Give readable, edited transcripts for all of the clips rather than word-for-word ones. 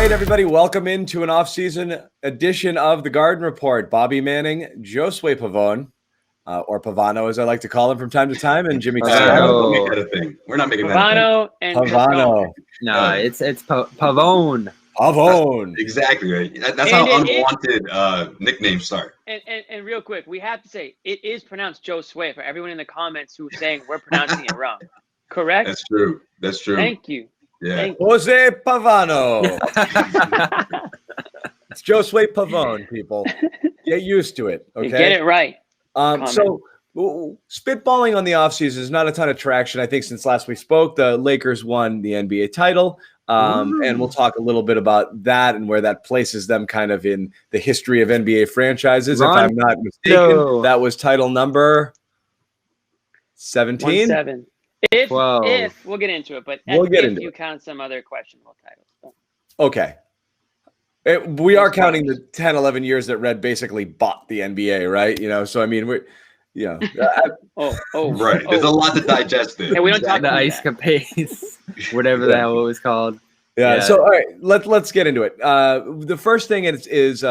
right, everybody, welcome into an off-season edition of the Garden Report. Bobby Manning, Josue Pavone, or Pavano, as I like to call him from time to time, and Jimmy Don't make that a thing. We're not making Pavano that and Pavano. No, it's Pavone. Pavone. Exactly right. That's how unwanted nicknames start. And real quick, we have to say it is pronounced Josue for everyone in the comments who's saying we're pronouncing it wrong. Correct? That's true. That's true. Thank you. Yeah. Thank you. Jose Pavano. It's Josue Pavone, people. Get used to it, okay? Get it right. So spitballing on the offseason is not a ton of traction. I think since last we spoke, the Lakers won the NBA title. And we'll talk a little bit about that and where that places them kind of in the history of NBA franchises. If I'm not mistaken, that was title number 17. 17. If we'll get into it, but if you count some other questionable titles. So. Okay. We are counting the 10, 11 years that Red basically bought the NBA, right? So I mean, right. There's a lot to digest there. Yeah, we don't talk the about ice capades, whatever the hell it was called. Yeah. So all right, let's get into it. The first thing is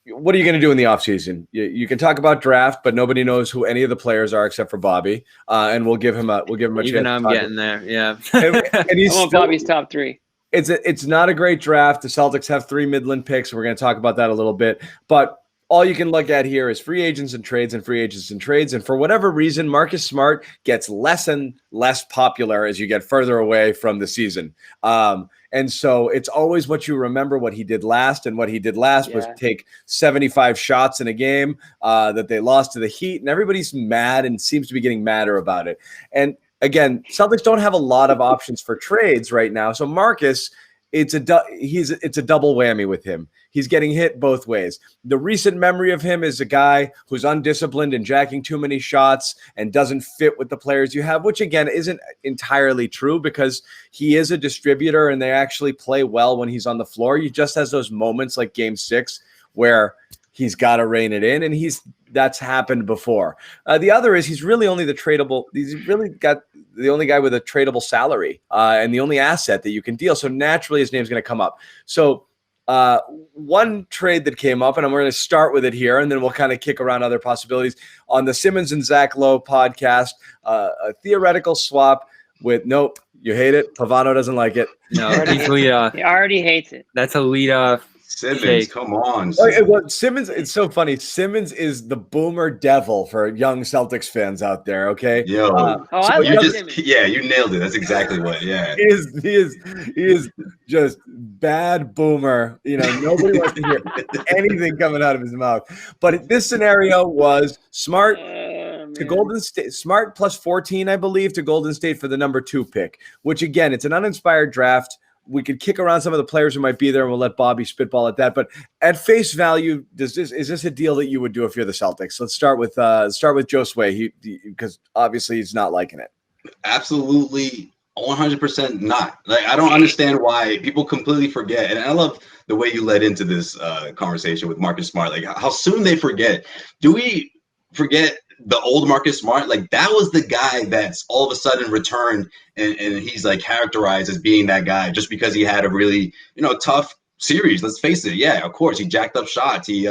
what are you going to do in the offseason? You can talk about draft, but nobody knows who any of the players are except for Bobby. And we'll give him a chance. Even I'm getting there. Yeah. and he's I want Bobby's top 3. It's not a great draft. The Celtics have 3 Midland picks. We're going to talk about that a little bit. But all you can look at here is free agents and trades and free agents and trades. And for whatever reason, Marcus Smart gets less and less popular as you get further away from the season. And so it's always what you remember what he did last. And what he did last was take 75 shots in a game that they lost to the Heat. And everybody's mad and seems to be getting madder about it. And again, Celtics don't have a lot of options for trades right now. So Marcus, it's a double whammy with him. He's getting hit both ways. The recent memory of him is a guy who's undisciplined and jacking too many shots and doesn't fit with the players you have, which again isn't entirely true because he is a distributor and they actually play well when he's on the floor. He just has those moments like Game 6 where he's got to rein it in, and that's happened before. The other is he's really only he's really got the only guy with a tradable salary and the only asset that you can deal. So naturally his name's going to come up. So one trade that came up, and I'm going to start with it here, and then we'll kind of kick around other possibilities on the Simmons and Zach Lowe podcast, a theoretical swap with, nope, you hate it. Pavano doesn't like it. No, he's leadoff. He already hates it. That's a leadoff. Simmons, come on. Simmons, it's so funny. Simmons is the boomer devil for young Celtics fans out there. Okay. Yo, I love Simmons. You nailed it. That's exactly what. Yeah. He is just bad boomer. Nobody wants to hear anything coming out of his mouth. But this scenario was Smart to Golden State. Smart plus 14, I believe, to Golden State for the number 2 pick. Which again, it's an uninspired draft. We could kick around some of the players who might be there, and we'll let Bobby spitball at that. But at face value, is this a deal that you would do if you're the Celtics? Let's start with Josue, because obviously he's not liking it. Absolutely, 100% not. Like, I don't understand why people completely forget. And I love the way you led into this conversation with Marcus Smart. Like how soon they forget. Do we forget the old Marcus Smart? Like that was the guy that's all of a sudden returned and he's like characterized as being that guy just because he had a really, tough series. Let's face it. Yeah, of course. He jacked up shots. He,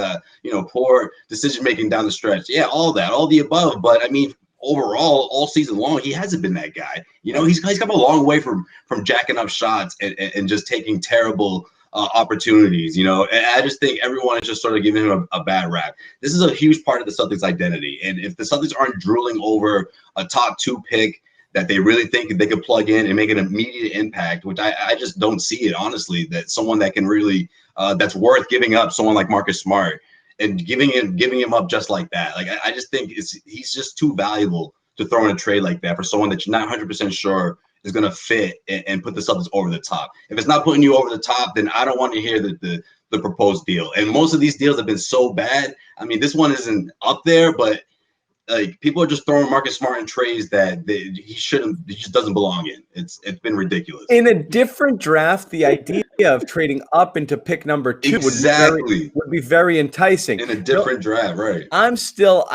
poor decision-making down the stretch. Yeah, all that, all the above. But I mean, overall, all season long, he hasn't been that guy. He's come a long way from jacking up shots and just taking terrible opportunities, and I just think everyone is just sort of giving him a bad rap. This is a huge part of the Celtics identity. And if the Celtics aren't drooling over a top 2 pick that they really think they could plug in and make an immediate impact, which I just don't see it, honestly, that someone that can really, that's worth giving up, someone like Marcus Smart and giving him up just like that. Like, I just think he's just too valuable to throw in a trade like that for someone that you're not 100% sure is going to fit and put the Celtics over the top. If it's not putting you over the top, then I don't want to hear the proposed deal. And most of these deals have been so bad. I mean, this one isn't up there, but like people are just throwing Marcus Smart in trades that he just doesn't belong in. It's been ridiculous. In a different draft, the idea of trading up into pick number 2 would be very enticing. In a different draft, right? I'm still,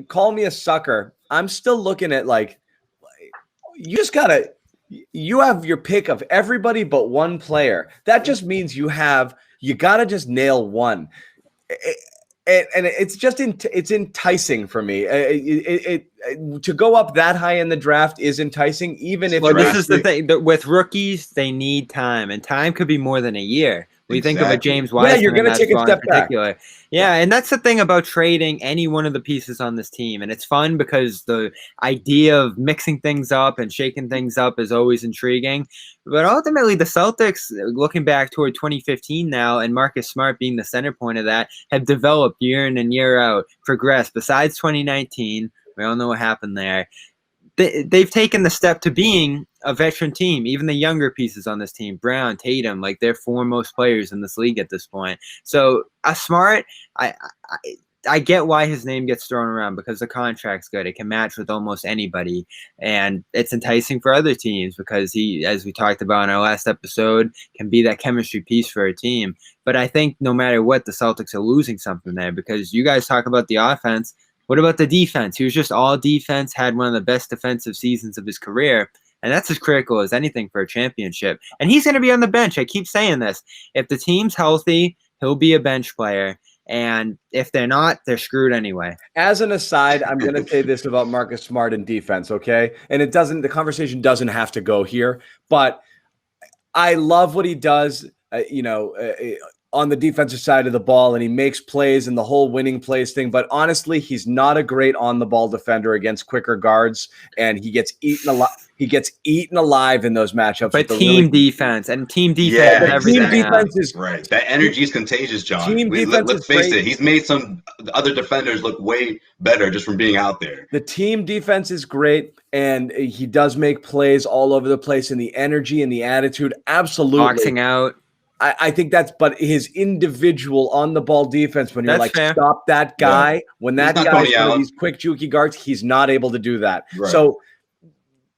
call me a sucker. I'm still looking at like, you just gotta you have your pick of everybody but one player. That just means you got to just nail one. And it's just it's enticing for me. To go up that high in the draft is enticing, even if this is the thing. With rookies, they need time, and time could be more than a year. We think of a James Wiseman. Yeah, you're going to take a step back. Yeah, and that's the thing about trading any one of the pieces on this team. And it's fun because the idea of mixing things up and shaking things up is always intriguing. But ultimately, the Celtics, looking back toward 2015 now, and Marcus Smart being the center point of that, have developed year in and year out, progressed. Besides 2019, we all know what happened there. They've taken the step to being a veteran team. Even the younger pieces on this team, Brown, Tatum, like they're foremost players in this league at this point. So Smart, I get why his name gets thrown around because the contract's good. It can match with almost anybody. And it's enticing for other teams because he, as we talked about in our last episode, can be that chemistry piece for a team. But I think no matter what, the Celtics are losing something there because you guys talk about the offense. What about the defense? He was just all defense, had one of the best defensive seasons of his career. And that's as critical as anything for a championship. And he's going to be on the bench. I keep saying this. If the team's healthy, he'll be a bench player. And if they're not, they're screwed anyway. As an aside, I'm going to say this about Marcus Smart and defense, okay? And the conversation doesn't have to go here, but I love what he does, on the defensive side of the ball, and he makes plays and the whole winning plays thing. But honestly, he's not a great on the ball defender against quicker guards, and he gets eaten alive. He gets eaten alive in those matchups. But team defense is everything. Team defense is right. That energy is contagious, John. Let's face it. He's made some other defenders look way better just from being out there. The team defense is great, and he does make plays all over the place, and the energy and the attitude, absolutely. Boxing out. I think but his individual on the ball defense, when you're fair. Stop that guy, when that guy's one of these quick, jukey guards, he's not able to do that. Right. So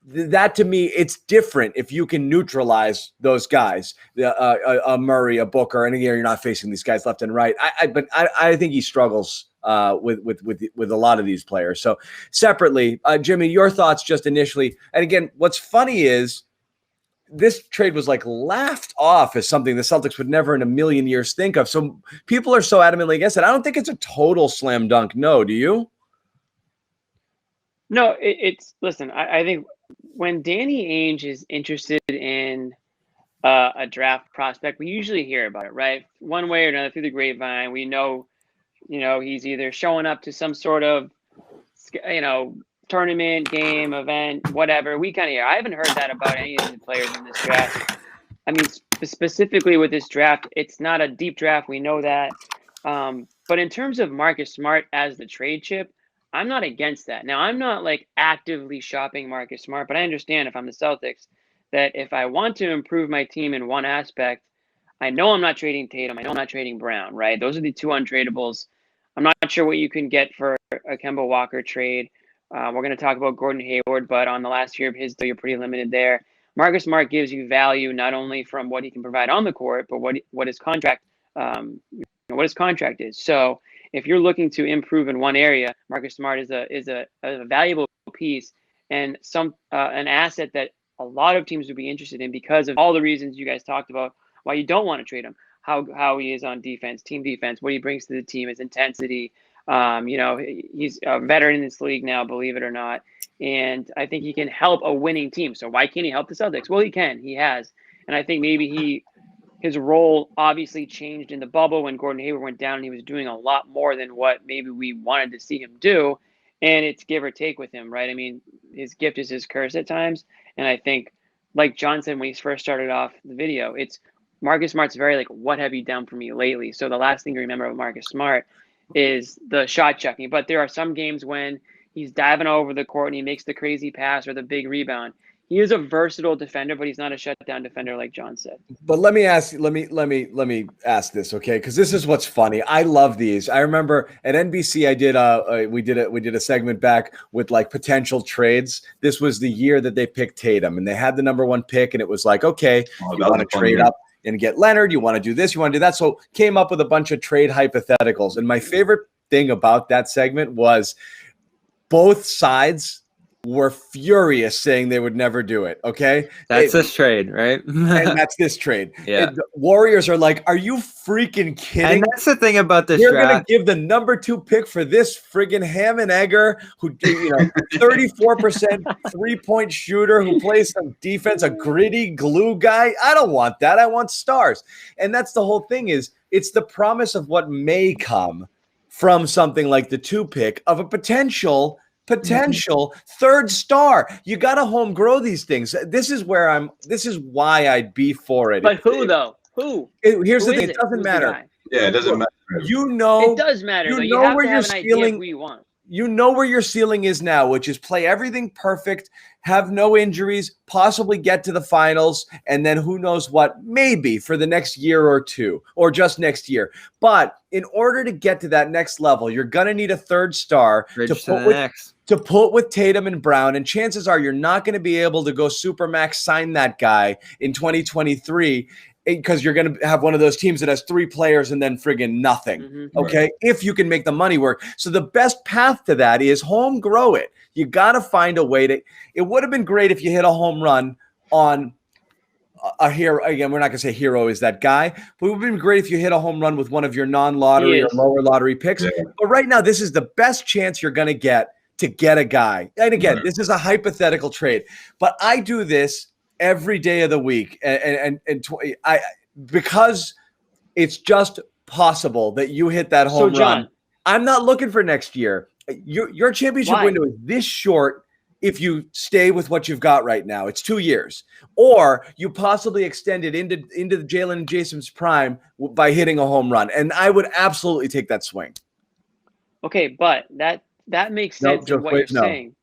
that to me, it's different if you can neutralize those guys, a Murray, a Booker, and again, you're not facing these guys left and right. But I think he struggles with a lot of these players. So separately, Jimmy, your thoughts just initially. And again, what's funny is, this trade was laughed off as something the Celtics would never in a million years think of. So people are so adamantly against it. I don't think it's a total slam dunk. No, do you? No, listen, I think when Danny Ainge is interested in a draft prospect, we usually hear about it, right? One way or another through the grapevine. We know, he's either showing up to some sort of, tournament, game, event, whatever. We kind of hear. I haven't heard that about any of the players in this draft. I mean, specifically with this draft, it's not a deep draft. We know that. But in terms of Marcus Smart as the trade chip, I'm not against that. Now, I'm not actively shopping Marcus Smart, but I understand if I'm the Celtics that if I want to improve my team in one aspect, I know I'm not trading Tatum. I know I'm not trading Brown, right? Those are the two untradables. I'm not sure what you can get for a Kemba Walker trade. We're going to talk about Gordon Hayward, but on the last year of his, though, you're pretty limited there. Marcus Smart gives you value not only from what he can provide on the court, but what his contract is. So if you're looking to improve in one area, Marcus Smart is a valuable piece and an asset that a lot of teams would be interested in because of all the reasons you guys talked about why you don't want to trade him. How he is on defense, team defense, what he brings to the team, his intensity. He's a veteran in this league now, believe it or not. And I think he can help a winning team. So why can't he help the Celtics? Well, he can. He has. And I think maybe his role obviously changed in the bubble when Gordon Hayward went down and he was doing a lot more than what maybe we wanted to see him do. And it's give or take with him, right? I mean, his gift is his curse at times. And I think, like John said when he first started off the video, it's Marcus Smart's very what have you done for me lately? So the last thing to remember of Marcus Smart is the shot checking. But there are some games when he's diving over the court and he makes the crazy pass or the big rebound. He is a versatile defender, but he's not a shutdown defender like John said. But let me ask this, okay? Because this is what's funny. I love these. I remember at NBC, we did a segment back with potential trades. This was the year that they picked Tatum, and they had the number 1 pick, and it was okay, you want to trade up and get Leonard, you want to do this, you want to do that. So came up with a bunch of trade hypotheticals. And my favorite thing about that segment was both sides were furious saying they would never do it. Okay. That's this trade, right? And that's this trade. Yeah. The Warriors are like, are you freaking kidding? And that's the thing about this You're going to draft. give the number 2 pick for this friggin' ham and egger who, 34% 3-point shooter who plays some defense, a gritty glue guy. I don't want that. I want stars. And that's the whole thing is it's the promise of what may come from something like the 2 pick of a potential third star. You got to home grow these things. This is why I'd be for it. But who though? Who? Here's Who the thing. is It doesn't Who's the matter. guy? Yeah, it doesn't matter. It does matter, though. You have to have an idea of who you want. You know where your ceiling is now, which is play everything perfect, have no injuries, possibly get to the finals, and then who knows what, maybe for the next year or two, or just next year. But in order to get to that next level, you're going to need a third star to put with Tatum and Brown, and chances are you're not going to be able to go Supermax sign that guy in 2023 because you're going to have one of those teams that has 3 players and then friggin' nothing. Mm-hmm. Okay. Right. If you can make the money work. So the best path to that is home grow it. You got to find a way to, it would have been great if you hit a home run on a hero. Again, we're not going to say hero is that guy, but it would have been great if you hit a home run with one of your non-lottery or lower lottery picks. Yeah. But right now, this is the best chance you're going to get a guy. And again, This is a hypothetical trade, but I do this every day of the week, because it's just possible that you hit that home run. I'm not looking for next year. Your championship window is this short. If you stay with what you've got right now, it's 2 years, or you possibly extend it into Jalen and Jason's prime by hitting a home run, and I would absolutely take that swing. Okay, but that makes sense in what you're saying.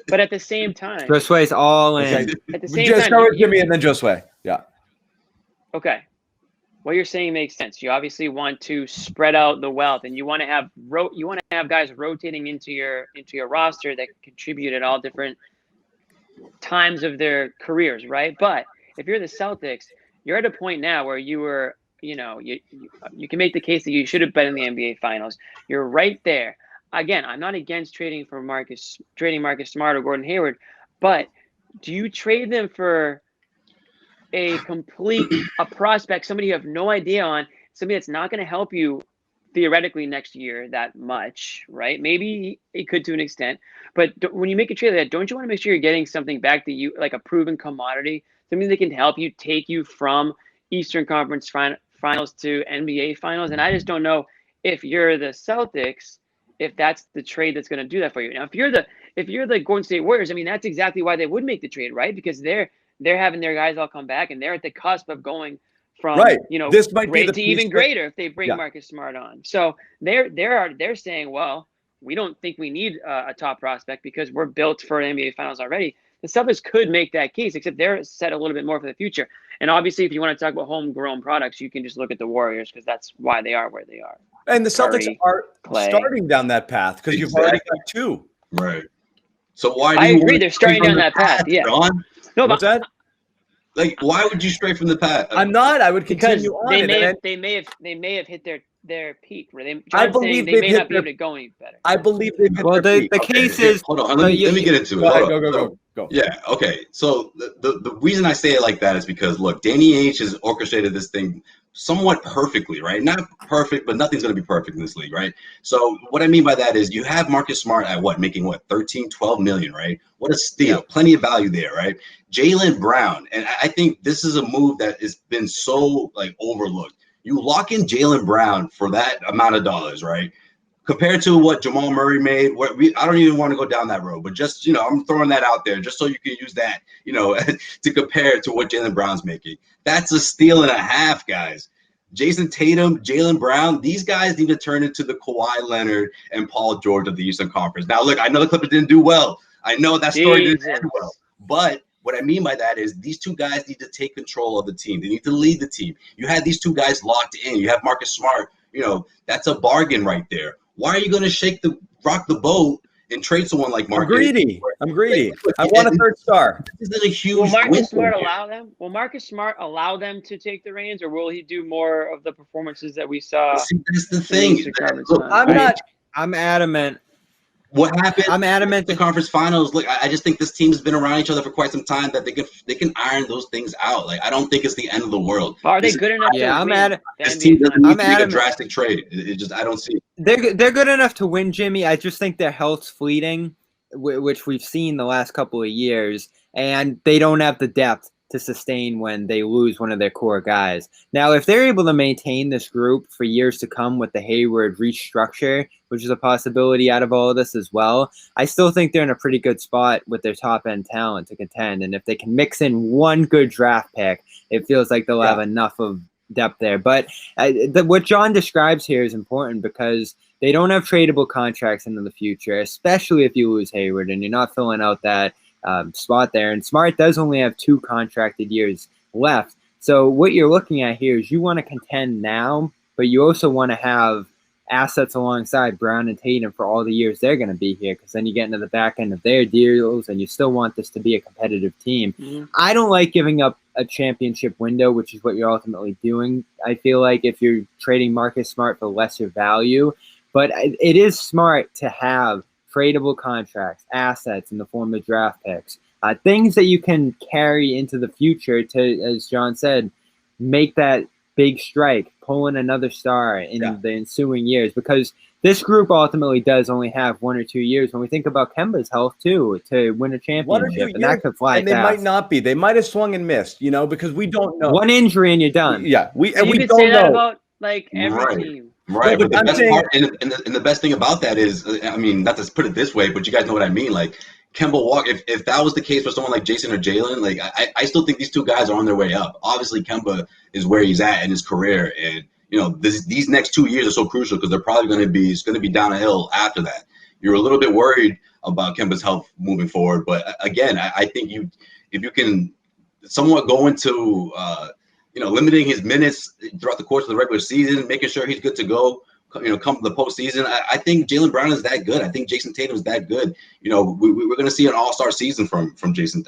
But at the same time, Josue's all in. Okay. At the same just time, start with Jimmy and then Josue. Yeah. Okay. What you're saying makes sense. You obviously want to spread out the wealth, and you want to have guys rotating into your roster that contribute at all different times of their careers, right? But if you're the Celtics, you're at a point now where you were, you can make the case that you should have been in the NBA Finals. You're right there. Again, I'm not against trading Marcus Smart or Gordon Hayward, but do you trade them for a prospect, somebody you have no idea on, somebody that's not going to help you theoretically next year that much, right? Maybe it could to an extent, but when you make a trade like that, don't you want to make sure you're getting something back to you, like a proven commodity, something that can help you take you from Eastern Conference Finals to NBA Finals? And I just don't know if you're the Celtics, if that's the trade that's going to do that for you. Now, if you're the Golden State Warriors, I mean, that's exactly why they would make the trade, right? Because they're having their guys all come back, and they're at the cusp of going from this might be to even greater if they bring Marcus Smart on. So they're saying, well, we don't think we need a top prospect because we're built for NBA Finals already. The Celtics could make that case, except they're set a little bit more for the future. And obviously, if you want to talk about homegrown products, you can just look at the Warriors because that's why they are where they are. And the Celtics are starting down that path because you've already got 2. Right. So why do I you agree. They're starting down that path. Yeah. John? No, what's that? Like, why would you stray from the path? I'm not. I would continue on. They may have hit their peak. I believe they may not be able to go any better. I believe they've hit their peak. The case is. Hold on. Let me get into it. Go. Yeah. Okay. So the reason I say it like that is because look, Danny Ainge has orchestrated this thing somewhat perfectly, right? Not perfect, but nothing's going to be perfect in this league, right? So what I mean by that is you have Marcus Smart at making 13-12 million, right? What a steal. Yeah. Plenty of value there, right? Jaylen Brown, and I think this is a move that has been so overlooked. You lock in Jaylen Brown for that amount of dollars, right? Compared to what Jamal Murray made, I don't even want to go down that road, but just, I'm throwing that out there just so you can use that, to compare it to what Jaylen Brown's making. That's a steal and a half, guys. Jason Tatum, Jaylen Brown, these guys need to turn into the Kawhi Leonard and Paul George of the Eastern Conference. Now, look, I know the Clippers didn't do well. I know that story didn't end well. But what I mean by that is these two guys need to take control of the team. They need to lead the team. You had these two guys locked in. You have Marcus Smart. That's a bargain right there. Why are you going to rock the boat and trade someone like Marcus? I'm greedy. I want a third star. This is a huge. Will Marcus Smart allow them? Will Marcus Smart allow them to take the reins, or will he do more of the performances that we saw? See, that's the thing. Look, I'm adamant what happened? I'm adamant the conference finals. Look, I just think this team's been around each other for quite some time that they can iron those things out. Like, I don't think it's the end of the world. Are they good enough? Yeah, to I'm win at it. the This NBA team doesn't Finals? need to make a drastic trade. It just, I don't see it. They're good enough to win, Jimmy. I just think their health's fleeting, which we've seen the last couple of years, and they don't have the depth to sustain when they lose one of their core guys. Now, if they're able to maintain this group for years to come with the Hayward restructure, which is a possibility out of all of this as well, I still think they're in a pretty good spot with their top-end talent to contend. And if they can mix in one good draft pick, it feels like they'll have enough of depth there. But what John describes here is important because they don't have tradable contracts into the future, especially if you lose Hayward and you're not filling out that spot there. And Smart does only have 2 contracted years left. So what you're looking at here is you want to contend now, but you also want to have assets alongside Brown and Tatum for all the years they're going to be here, because then you get into the back end of their deals and you still want this to be a competitive team. Mm-hmm. I don't like giving up a championship window, which is what you're ultimately doing. I feel like if you're trading Marcus Smart for lesser value, but it is smart to have tradable contracts, assets in the form of draft picks, things that you can carry into the future to, as John said, make that big strike, pull in another star in the ensuing years, because this group ultimately does only have 1 or 2 years. When we think about Kemba's health too, to win a championship, and that could fly. And they might not be. They might have swung and missed, because we don't know. One injury and you're done. Yeah, we could don't say that know about like every team. Right, no, but the best part, and the best thing about that is, I mean, not to put it this way, but you guys know what I mean. Like, Kemba Walker, if that was the case for someone like Jason or Jalen, like, I still think these two guys are on their way up. Obviously, Kemba is where he's at in his career, and these next 2 years are so crucial because they're probably going to be down a hill after that. You're a little bit worried about Kemba's health moving forward, but again, I think if you can somewhat go into limiting his minutes throughout the course of the regular season, making sure he's good to go, come to the postseason. I think Jaylen Brown is that good. I think Jason Tatum is that good. We're going to see an all-star season from Jaylen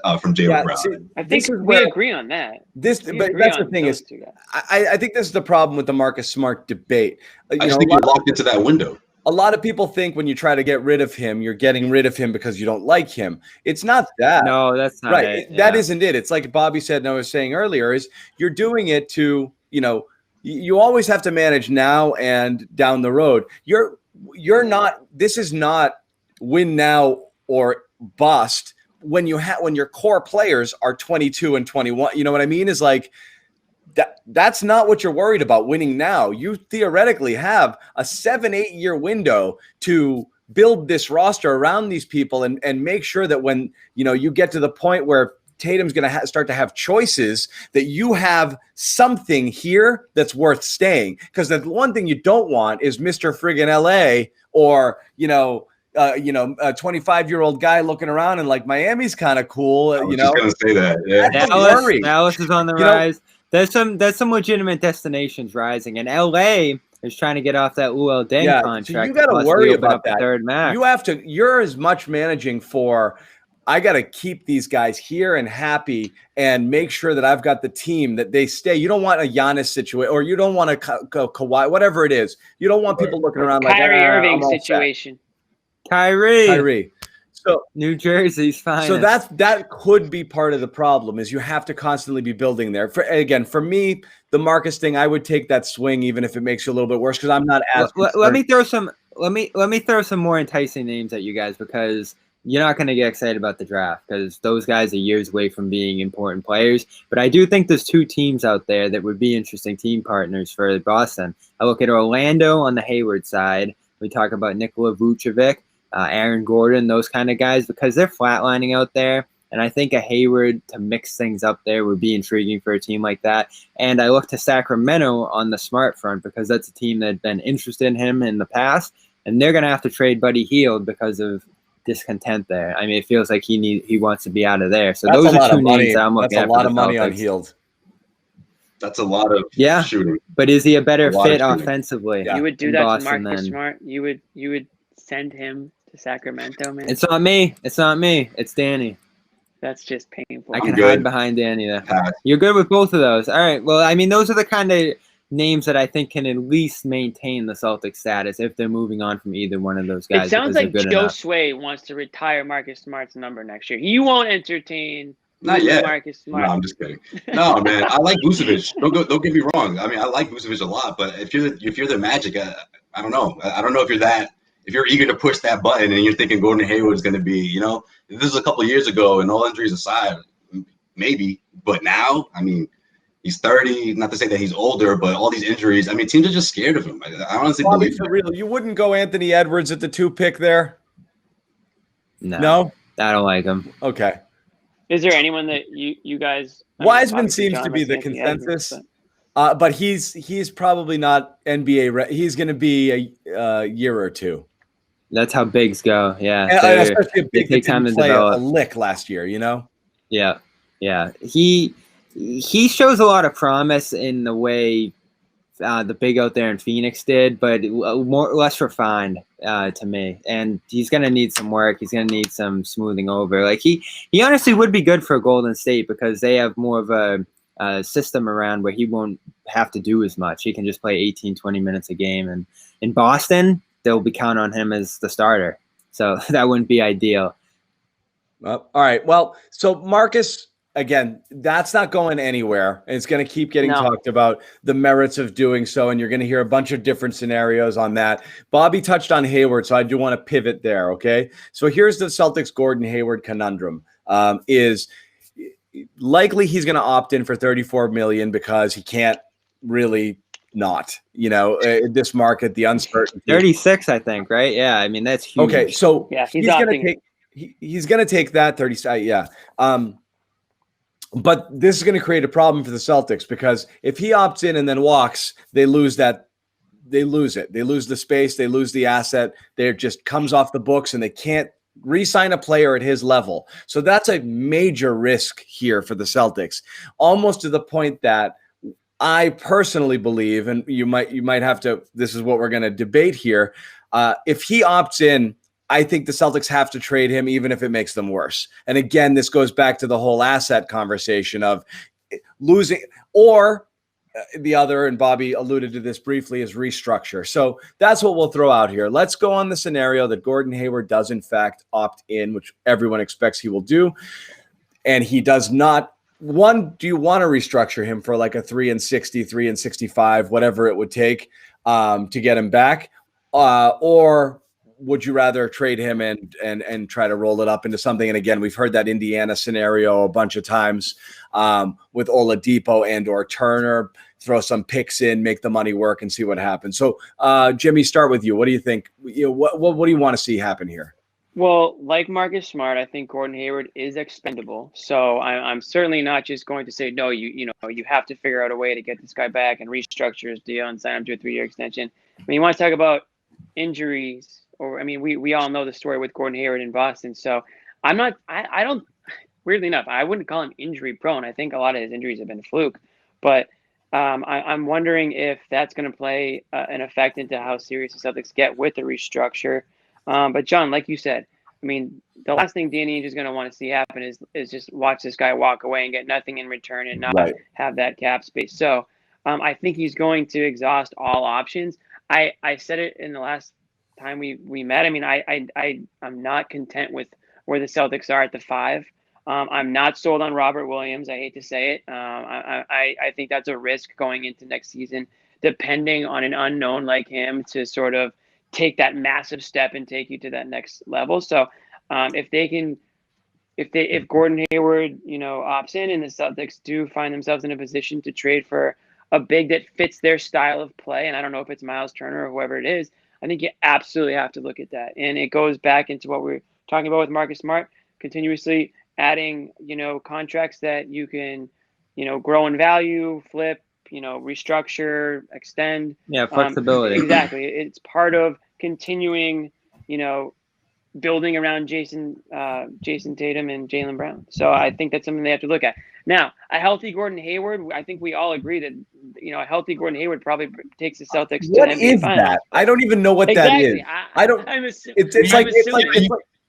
Brown. See, I think we agree on that. But that's the thing is, I think this is the problem with the Marcus Smart debate. I just think you're locked into that window. A lot of people think when you try to get rid of him, you're getting rid of him because you don't like him. It's not that. No, that's not right. It. That isn't it. It's like Bobby said, and I was saying earlier, is you're doing it to, you always have to manage now and down the road. You're not. This is not win now or bust when your core players are 22 and 21. You know what I mean? Is like. That's not what you're worried about winning now. You theoretically have a 7-8 year window to build this roster around these people and make sure that when you get to the point where Tatum's going to start to have choices, that you have something here that's worth staying. Because the one thing you don't want is Mr. Friggin' LA or a 25-year-old guy looking around and like Miami's kind of cool. I was just going to say that. Yeah, Dallas is on the rise. There's some legitimate destinations rising, and LA is trying to get off that Luol Deng contract. So you got to worry about that. Third max. You're as much managing for, I got to keep these guys here and happy and make sure that I've got the team that they stay. You don't want a Giannis situation, or you don't want a Kawhi, whatever it is. You don't want people looking around like Kyrie Irving situation. Kyrie. So New Jersey's fine. So that could be part of the problem, is you have to constantly be building there. For me, the Marcus thing, I would take that swing even if it makes you a little bit worse, because I'm not as let me throw some more enticing names at you guys, because you're not going to get excited about the draft because those guys are years away from being important players. But I do think there's 2 teams out there that would be interesting team partners for Boston. I look at Orlando on the Hayward side. We talk about Nikola Vucevic, Aaron Gordon, those kind of guys, because they're flatlining out there. And I think a Hayward to mix things up there would be intriguing for a team like that. And I look to Sacramento on the Smart front, because that's a team that had been interested in him in the past. And they're going to have to trade Buddy Hield because of discontent there. I mean, it feels like he wants to be out of there. So those are 2 names I'm looking at. That's a lot of money on Hield. That's a lot of shooting. But is he a better fit offensively? You would do that Boston, to Marcus Smart. You would send him to Sacramento, man. It's not me. It's Danny. That's just painful. I can hide behind Danny there. You're good with both of those. All right. Well, I mean, those are the kind of names that I think can at least maintain the Celtics status if they're moving on from either one of those guys. It sounds because like they're good Joe enough. Sway wants to retire Marcus Smart's number next year. You won't entertain Not yet. Marcus Smart. No, I'm just kidding. No, man, I like Vucevic. Don't get me wrong. I mean, I like Vucevic a lot, but if you're the Magic, I don't know. I don't know if you're eager to push that button and you're thinking Gordon Hayward is going to be, this is a couple of years ago and all injuries aside, maybe. But now, I mean, he's 30. Not to say that he's older, but all these injuries. I mean, teams are just scared of him. I honestly believe for real. You wouldn't go Anthony Edwards at the 2 pick there? No, I don't like him. Okay. Is there anyone that you guys? Wiseman seems to be the consensus, but he's probably not NBA. He's going to be a year or two. That's how bigs go. Yeah, and especially a big take time to play develop. a lick last year. Yeah. He shows a lot of promise in the way the big out there in Phoenix did, but less refined to me. And he's going to need some work. He's going to need some smoothing over. Like he honestly would be good for Golden State because they have more of a system around where he won't have to do as much. He can just play 18, 20 minutes a game. And in Boston, they'll be counting on him as the starter. So that wouldn't be ideal. All right. Well, so Marcus, again, that's not going anywhere. It's going to keep getting talked about, the merits of doing so, and you're going to hear a bunch of different scenarios on that. Bobby touched on Hayward, so I do want to pivot there, okay? So here's the Celtics Gordon Hayward conundrum. Is likely he's going to opt in for $34 million because he can't really not, this market, the uncertainty. 36, I think, right? Yeah, I mean, that's huge. Okay, so yeah, he's going to take that 30. Yeah. But this is going to create a problem for the Celtics because if he opts in and then walks, they lose that. They lose it. They lose the space. They lose the asset. They just comes off the books and they can't re-sign a player at his level. So that's a major risk here for the Celtics, almost to the point that I personally believe, and you might have to, this is what we're going to debate here. If he opts in, I think the Celtics have to trade him, even if it makes them worse. And again, this goes back to the whole asset conversation of losing, or the other, and Bobby alluded to this briefly, is restructure. So that's what we'll throw out here. Let's go on the scenario that Gordon Hayward does in fact opt in, which everyone expects he will do. And he does not. One, do you want to restructure him for like a 3-60, 3-65, whatever it would take to get him back? Or would you rather trade him and try to roll it up into something? And again, we've heard that Indiana scenario a bunch of times with Oladipo and or Turner. Throw some picks in, make the money work, and see what happens. So, Jimmy, start with you. What do you think? What do you want to see happen here? Well, like Marcus Smart, I think Gordon Hayward is expendable. So I'm certainly not just going to say, no, you have to figure out a way to get this guy back and restructure his deal and sign him to a 3-year extension. I mean, you want to talk about injuries, we all know the story with Gordon Hayward in Boston. So I don't, weirdly enough, I wouldn't call him injury prone. I think a lot of his injuries have been fluke. But I'm wondering if that's going to play an effect into how serious the Celtics get with the restructure. But John, like you said, I mean, the last thing Danny Ainge is going to want to see happen is just watch this guy walk away and get nothing in return and not have that cap space. So I think he's going to exhaust all options. I said it in the last time we met. I mean, I'm not content with where the Celtics are at the 5. I'm not sold on Robert Williams. I hate to say it. I think that's a risk going into next season, depending on an unknown like him to sort of take that massive step and take you to that next level. So if Gordon Hayward, opts in and the Celtics do find themselves in a position to trade for a big that fits their style of play, and I don't know if it's Miles Turner or whoever it is, I think you absolutely have to look at that. And it goes back into what we're talking about with Marcus Smart, continuously adding, contracts that you can, grow in value, flip, restructure, extend. Yeah, flexibility. Exactly. It's part of continuing, building around Jason Tatum and Jaylen Brown. So I think that's something they have to look at. Now, a healthy Gordon Hayward, I think we all agree that, a healthy Gordon Hayward probably takes the Celtics to an NBA Finals. That? I don't even know what that is. I don't. It's like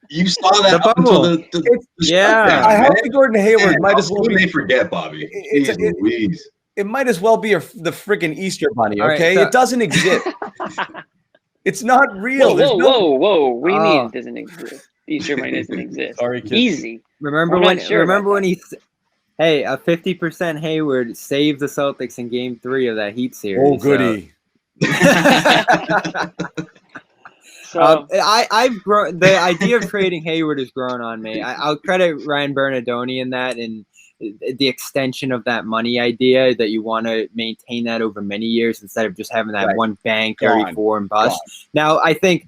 you saw that up until the a healthy Gordon Hayward might as well be. They forget, Bobby. Louise. it might as well be the freaking Easter Bunny. All right, Okay, so- it doesn't exist. It's not real. Whoa! What do you mean it doesn't exist? Easter Bunny doesn't exist. Sorry, kids. Easy. Remember I'm when? not sure Remember about when he? Hey, a 50% Hayward saved the Celtics in Game 3 of that Heat series. Oh, goody. So I've grown. The idea of trading Hayward has grown on me. I'll credit Ryan Bernardoni in that, and the extension of that money idea that you want to maintain that over many years instead of just having that Right. one bang Gone. 34 and bust. Gone. Now I think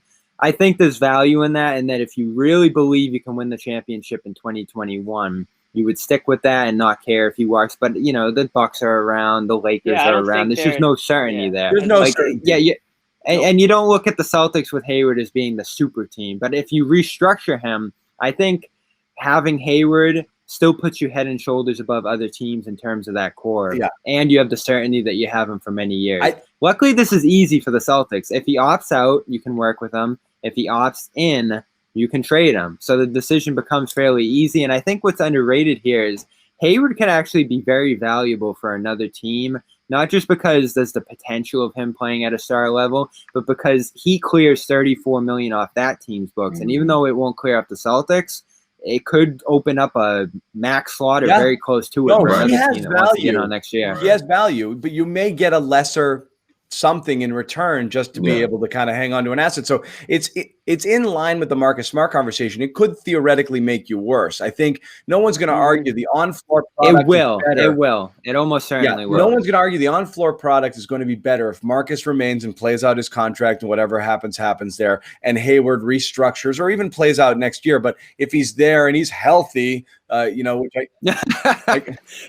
there's value in that, and that if you really believe you can win the championship in 2021. You would stick with that and not care if he walks, but the Bucks are around, the Lakers I are don't around. think There's just no certainty there. There's no certainty. And you don't look at the Celtics with Hayward as being the super team. But if you restructure him, I think having Hayward still puts you head and shoulders above other teams in terms of that core. Yeah. And you have the certainty that you have him for many years. Luckily, this is easy for the Celtics. If he opts out, you can work with him. If he opts in, you can trade him. So the decision becomes fairly easy. And I think what's underrated here is Hayward can actually be very valuable for another team. Not just because there's the potential of him playing at a star level, but because he clears $34 million off that team's books. And even though it won't clear up the Celtics, it could open up a max slot or very close to it for another team that wants to get on next year. He has value, but you may get a lesser something in return just to be able to kind of hang on to an asset. So it's in line with the Marcus Smart conversation. It could theoretically make you worse. I think no one's going to argue the on-floor product It will. is better. It will. It almost certainly will. No one's going to argue the on-floor product is going to be better if Marcus remains and plays out his contract and whatever happens there, and Hayward restructures or even plays out next year. But if he's there and he's healthy, which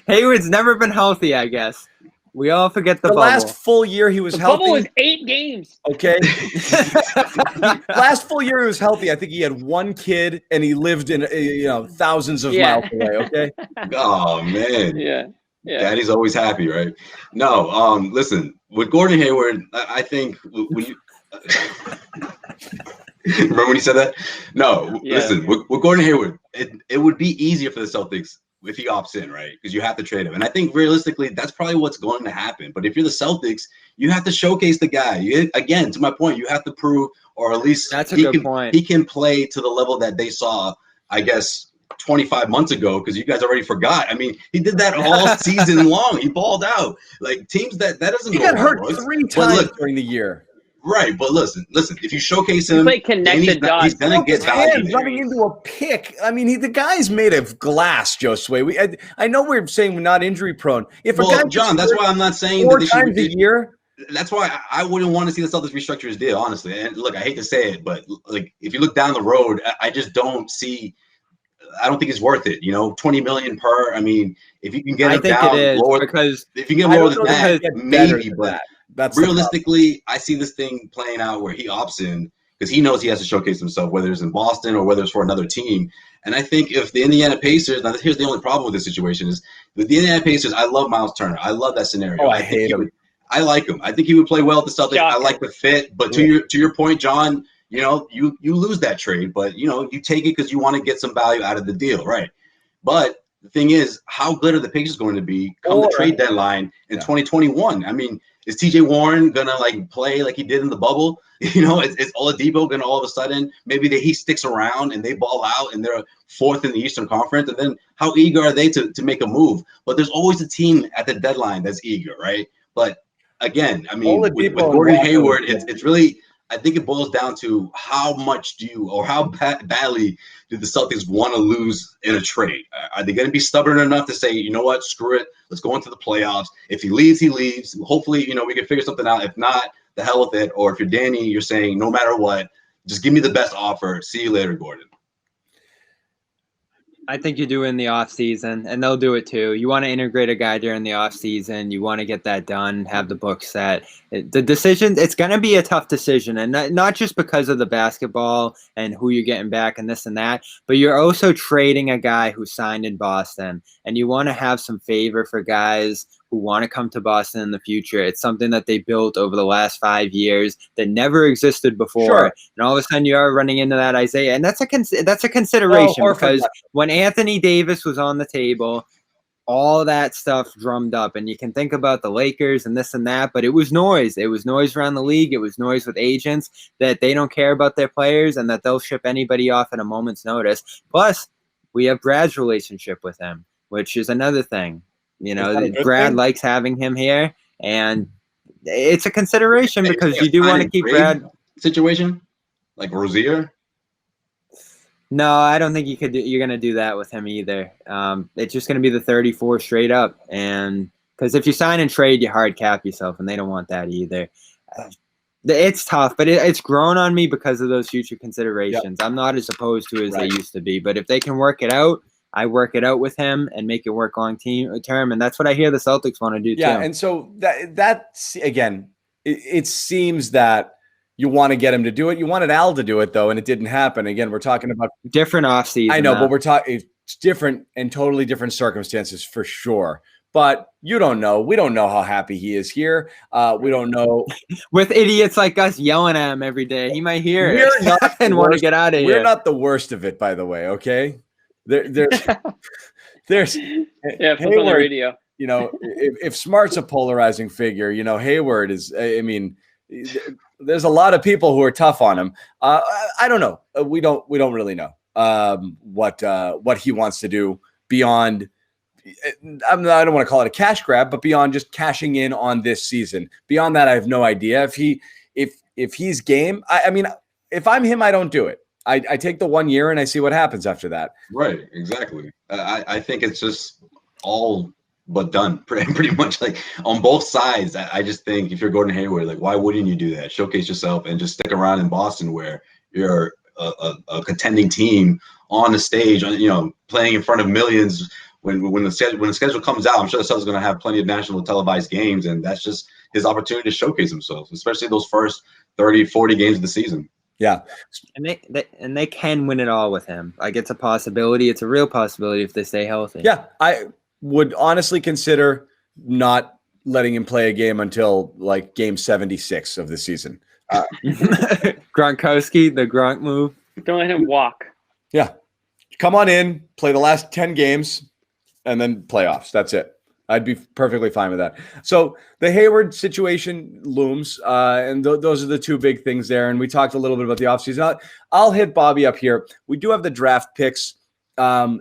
Hayward's never been healthy, I guess. We all forget the bubble. Last full year he was healthy. The bubble was 8 games. Okay. Last full year he was healthy. I think he had one kid and he lived in thousands of miles away. Okay. Oh man. Yeah. Daddy's always happy, right? No. Listen, with Gordon Hayward, I think when you remember when he said that? No. Yeah. Listen, with Gordon Hayward, it would be easier for the Celtics if he opts in, right? Because you have to trade him. And I think realistically, that's probably what's going to happen. But if you're the Celtics, you have to showcase the guy. Again, to my point, you have to prove, or at least that's a good point. He can play to the level that they saw, I guess, 25 months ago, because you guys already forgot. I mean, he did that all season long. He balled out. Like teams that doesn't he got hurt 3 times during the year. Right, but listen. If you showcase him, he's gonna get value. Running into a pick. I mean, the guy's made of glass, Josue. I know we're saying we're not injury prone. John, that's why I'm not saying 4 that times a year. That's why I wouldn't want to see the Celtics restructure his deal, honestly. And look, I hate to say it, but like if you look down the road, I just don't see. I don't think it's worth it. $20 million per. I mean, if you can get him down lower, because if you get lower than that, maybe. But that's realistically, I see this thing playing out where he opts in because he knows he has to showcase himself, whether it's in Boston or whether it's for another team. And I think if the Indiana Pacers, now here's the only problem with this situation is with the Indiana Pacers, I love Miles Turner. I love that scenario. Oh, I hate him. I like him. I think he would play well at the Celtics. Shocking. I like the fit. But to your point, John, you lose that trade, but you take it because you want to get some value out of the deal, right? But the thing is, how good are the Pacers going to be come the trade deadline in 2021? I mean, is TJ Warren gonna play like he did in the bubble? Is Oladipo gonna all of a sudden maybe he sticks around and they ball out and they're 4th in the Eastern Conference? And then how eager are they to make a move? But there's always a team at the deadline that's eager, right? But again, I mean, with Gordon Hayward, it's really. I think it boils down to how much how badly do the Celtics want to lose in a trade? Are they going to be stubborn enough to say, you know what, screw it, let's go into the playoffs. If he leaves, he leaves. Hopefully, we can figure something out. If not, the hell with it. Or if you're Danny, you're saying, no matter what, just give me the best offer. See you later, Gordon. I think you do in the offseason, and they'll do it too. You want to integrate a guy during the offseason. You want to get that done, have the book set. The decision, it's going to be a tough decision, and not just because of the basketball and who you're getting back and this and that, but you're also trading a guy who signed in Boston, and you want to have some favor for guys who want to come to Boston in the future. It's something that they built over the last 5 years that never existed before. Sure. And all of a sudden you are running into that Isaiah. And that's a consideration because when Anthony Davis was on the table, all that stuff drummed up, and you can think about the Lakers and this and that, but it was noise. It was noise around the league. It was noise with agents that they don't care about their players and that they'll ship anybody off at a moment's notice. Plus, we have Brad's relationship with him, which is another thing. Brad likes having him here, and it's a consideration because you do want to keep Brad. Situation like Rozier. No, I don't think you're going to do that with him either. It's just going to be the 34 straight up. And because if you sign and trade, you hard cap yourself, and they don't want that either. It's tough, but it's grown on me because of those future considerations. Yep. I'm not as opposed to as they used to be. But if they can work it out, I work it out with him and make it work long term. And that's what I hear the Celtics want to do too. Yeah, and so that's, again, it seems that you want to get him to do it. You wanted Al to do it, though, and it didn't happen. Again, we're talking about different offseason. I know, but we're talking different and totally different circumstances for sure. But you don't know. We don't know how happy he is here. We don't know. With idiots like us yelling at him every day, he might hear it and want to get out of here. We're not the worst of it, by the way, okay? There's Hayward, on the radio. If Smart's a polarizing figure, Hayward is, I mean, there's a lot of people who are tough on him. I don't know. We don't really know what he wants to do beyond. I don't want to call it a cash grab, but beyond just cashing in on this season. Beyond that, I have no idea. If he's game, I mean, if I'm him, I don't do it. I take the 1 year and I see what happens after that. Right. Exactly. I think it's just all but done pretty much, like on both sides. I just think if you're Gordon Hayward, like, why wouldn't you do that? Showcase yourself and just stick around in Boston where you're a contending team on the stage, playing in front of millions. When the schedule comes out, I'm sure the Celtics are going to have plenty of national televised games, and that's just his opportunity to showcase himself, especially those first 30, 40 games of the season. Yeah. And they can win it all with him. Like, it's a possibility. It's a real possibility if they stay healthy. Yeah. I would honestly consider not letting him play a game until like game 76 of the season. Gronkowski, the Gronk move. Don't let him walk. Yeah. Come on in, play the last 10 games, and then playoffs. That's it. I'd be perfectly fine with that. So the Hayward situation looms, and those are the two big things there. And we talked a little bit about the offseason. I'll hit Bobby up here. We do have the draft picks. Trade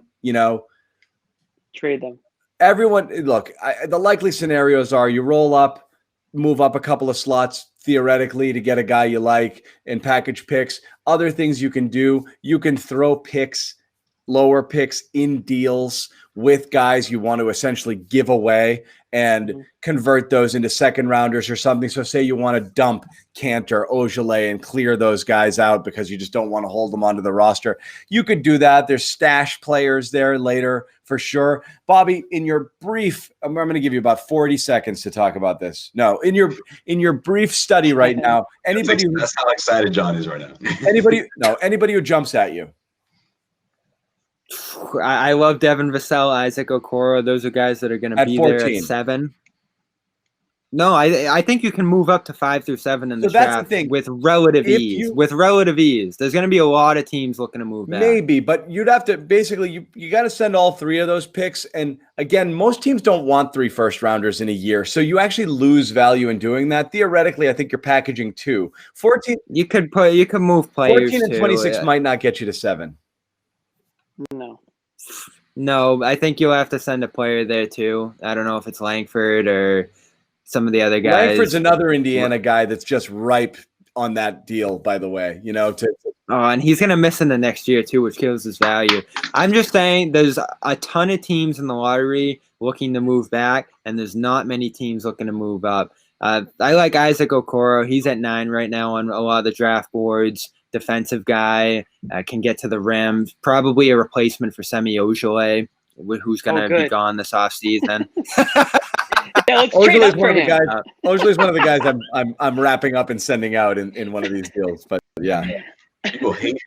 them. Everyone, look, the likely scenarios are you roll up, move up a couple of slots theoretically to get a guy you like and package picks. Other things you can do, you can throw picks, lower picks in deals with guys you want to essentially give away and convert those into second rounders or something. So say you want to dump Cantor, Ojale, and clear those guys out because you just don't want to hold them onto the roster. You could do that. There's stash players there later for sure. Bobby, in your brief, I'm going to give you about 40 seconds to talk about this. No, in your brief study right now, that's how excited John is right now. anybody who jumps at you. I love Devin Vassell, Isaac Okoro. Those are guys that are going to be 14. There at 7. No, I think you can move up to 5 through 7 in the draft with relative ease. With relative ease, there's going to be a lot of teams looking to move back. Maybe, but you'd have to basically you got to send all 3 of those picks. And again, most teams don't want 3 first rounders in a year, so you actually lose value in doing that. Theoretically, I think you're packaging 2. 14. You could move players. 14 and 26 might not get you to 7. No, I think you'll have to send a player there too. I don't know if it's Langford or some of the other guys. Langford's another Indiana guy that's just ripe on that deal, by the way. And he's going to miss in the next year too, which kills his value. I'm just saying there's a ton of teams in the lottery looking to move back, and there's not many teams looking to move up. I like Isaac Okoro. He's at 9 right now on a lot of the draft boards. Defensive guy, can get to the rim. Probably a replacement for Semi Ojale, who's going to be gone this offseason. Ojale's one of the guys I'm wrapping up and sending out in one of these deals. But yeah.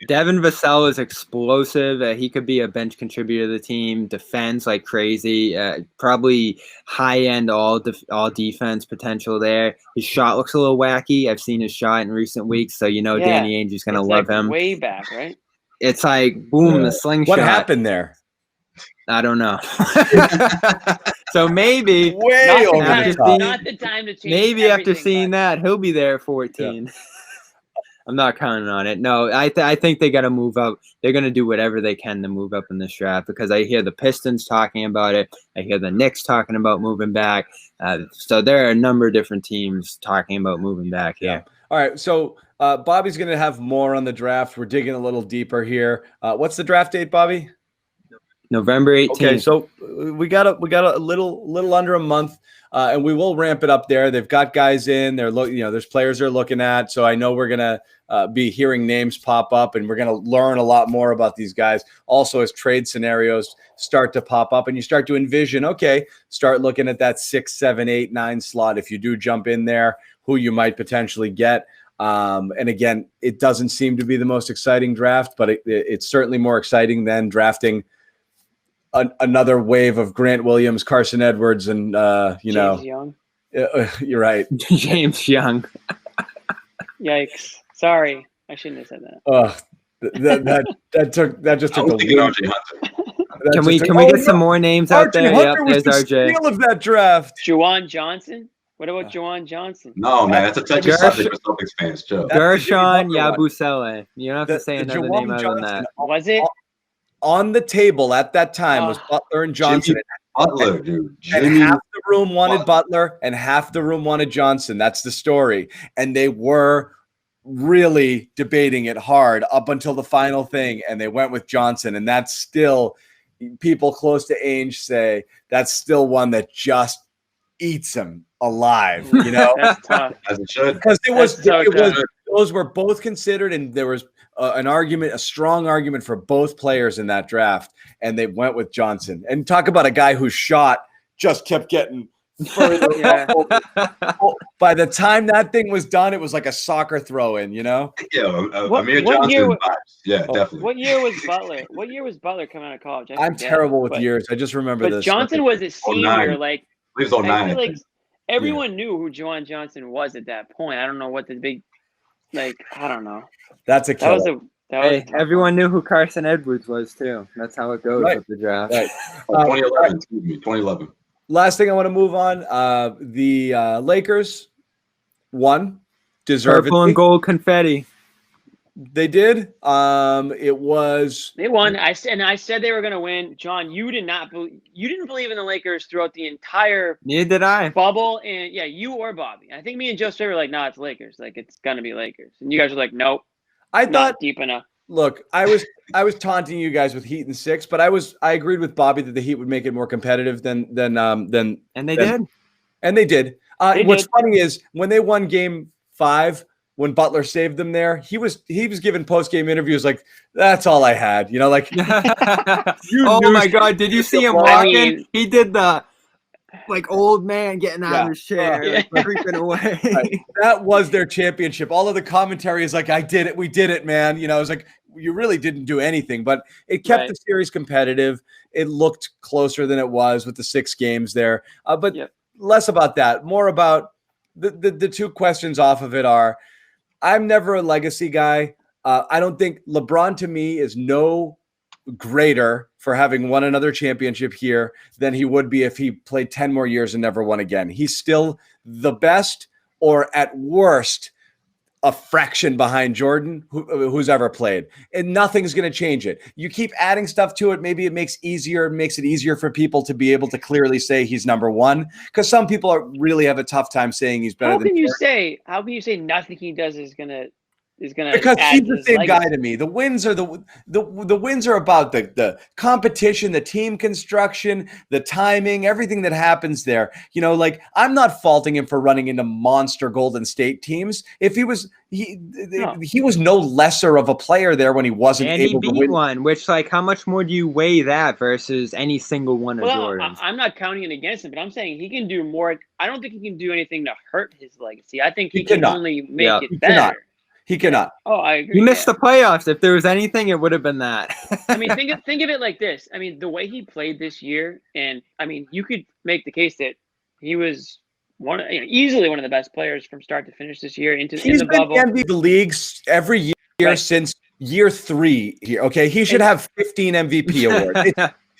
Devin Vassell is explosive. He could be a bench contributor to the team. Defends like crazy. Probably high-end all defense potential there. His shot looks a little wacky. I've seen his shot in recent weeks, so Danny Ainge is going to love him. Way back, right? It's like, boom, the slingshot. What happened there? I don't know. So maybe Way over the top. Not the time to change. maybe after everything, seeing but- that, he'll be there at 14. I'm not counting on it. No, I think they got to move up. They're going to do whatever they can to move up in this draft because I hear the Pistons talking about it. I hear the Knicks talking about moving back. So there are a number of different teams talking about moving back here. All right, so Bobby's going to have more on the draft. We're digging a little deeper here. What's the draft date, Bobby? November 18th. Okay, so we got a little under a month, and we will ramp it up there. They've got guys in. There's players they're looking at. So I know we're gonna be hearing names pop up, and we're gonna learn a lot more about these guys. Also, as trade scenarios start to pop up, and you start to envision, okay, start looking at that 6, 7, 8, 9 slot. If you do jump in there, who you might potentially get. And again, it doesn't seem to be the most exciting draft, but it's certainly more exciting than drafting another wave of Grant Williams, Carson Edwards, and James Young. You're right. James Young. Yikes! Sorry, I shouldn't have said that. That just I took was a thinking leap. RJ Hunter. Can we get some more names out there? Hunter was There's the RJ. steal of that draft. Juwan Johnson. What about Juwan Johnson? No, man, that's a touchy subject for Celtics fans. Chill. Gershon Yabusele. You don't have to say another name other than that. Was it? On the table at that time was Butler and Johnson. Jimmy Butler, dude. And half the room wanted Butler and half the room wanted Johnson. That's the story. And they were really debating it hard up until the final thing, and they went with Johnson. And that's still, people close to Ainge say, that's still one that just eats him alive, you know? That's tough. As it should. Because So those were both considered, and there was a strong argument for both players in that draft, and they went with Johnson. And talk about a guy whose shot just kept getting further. Yeah. By the time that thing was done, it was like a soccer throw-in, you know? Yeah, What- Amir what Johnson year- vibes. Yeah, definitely. What year was Butler? What year was Butler coming out of college? I'm forget, terrible with but- years. I just remember But this. Johnson was a senior. 09. Like He was 09, I I feel like think. everyone knew who Juwan Johnson was at that point. I don't know what the big, I don't know. That's a That was killer. a. That was Hey, a tough everyone knew who Carson Edwards was too. That's how it goes Right. with the draft. Right. 2011, excuse me, 2011. Last thing I want to move on. The Lakers won deservedly. Purple and gold confetti. They did. It was They won. I said they were going to win. John, you didn't believe in the Lakers throughout the entire Neither did I. bubble, and yeah, you or Bobby. I think me and Joe Straight were like, "Nah, it's Lakers. Like it's gonna be Lakers," and you guys were like, "Nope, I not thought deep enough." look, I was taunting you guys with Heat and 6, but I agreed with Bobby that the Heat would make it more competitive than And they did. and they did. They What's did. funny is when they won game 5, when Butler saved them there, he was giving post-game interviews like, that's all I had. You know, like Oh knew- my God! Did you see him I walking? mean- He did the old man getting out of his chair, Yeah. creeping away. Right. That was their championship. All of the commentary is like, I did it. We did it, man. You know, it's like, you really didn't do anything, but it kept Right. the series competitive. It looked closer than it was with the 6 games there. But Yep. less about that, more about the two questions off of it are, I'm never a legacy guy. I don't think LeBron to me is no greater for having won another championship here than he would be if he played 10 more years and never won again. He's still the best, or at worst, a fraction behind Jordan, who's ever played. And nothing's going to change it. You keep adding stuff to it. Maybe it makes it easier for people to be able to clearly say he's number one. Because some people really have a tough time saying he's better How than can you Jordan. say nothing he does is gonna Because add he's to the his same legacy? guy to me. The wins are the wins are about the competition, the team construction, the timing, everything that happens there. You know, like I'm not faulting him for running into monster Golden State teams. If he was he was no lesser of a player there when he wasn't And he able to beat win. one, which how much more do you weigh that versus any single one of Well, Jordan's? I'm not counting it against him, but I'm saying he can do more. I don't think he can do anything to hurt his legacy. I think He he can cannot. only make Yeah. it He better. cannot. He cannot. Oh, I agree. He missed yeah. the playoffs. If there was anything, it would have been that. I mean, think of it like this. I mean, the way he played this year, and I mean, you could make the case that he was easily one of the best players from start to finish this year in He's the been bubble. the MVP of the leagues every year Right. since year 3 here. Okay, he should have 15 MVP awards.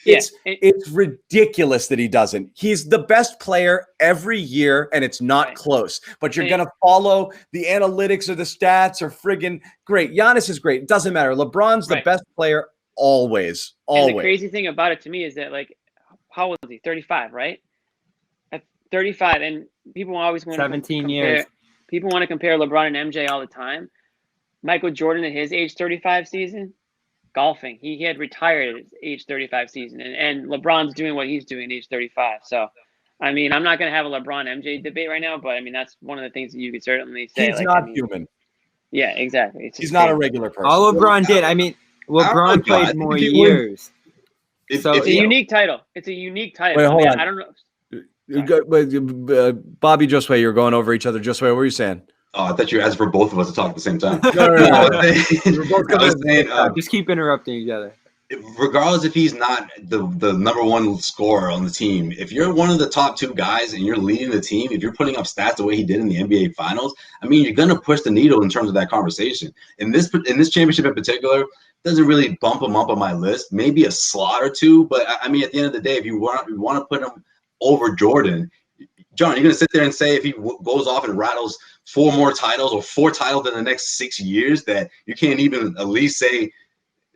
It's ridiculous that he doesn't. He's the best player every year, and it's not close. But you're going to follow the analytics or the stats or friggin' great. Giannis is great. It doesn't matter. LeBron's the best player always. And the crazy thing about it to me is that, like, how old is he? 35, right? At 35, and people always want to 17 years. People want to compare LeBron and MJ all the time. Michael Jordan at his age 35 season, golfing. He had retired at his age 35 season, and LeBron's doing what he's doing at age 35. So, I mean, I'm not going to have a LeBron MJ debate right now, but I mean, that's one of the things that you could certainly say. He's not human. Yeah, exactly. He's not a regular person. All LeBron did. I mean, LeBron played more years. So it's a unique title. It's a unique title. Wait, hold on. I don't know. Bobby, Josue, you're going over each other. Josue, what were you saying? Oh, I thought you were asking for both of us to talk at the same time. No. Just keep interrupting each other. Regardless if he's not the number one scorer on the team, if you're one of the top two guys and you're leading the team, if you're putting up stats the way he did in the NBA Finals, I mean, you're going to push the needle in terms of that conversation. In this championship in particular, doesn't really bump him up on my list. Maybe a slot or two, but I mean, at the end of the day, if you want to put him over Jordan, John, you're going to sit there and say if he goes off and rattles 4 more titles or 4 titles in the next 6 years that you can't even at least say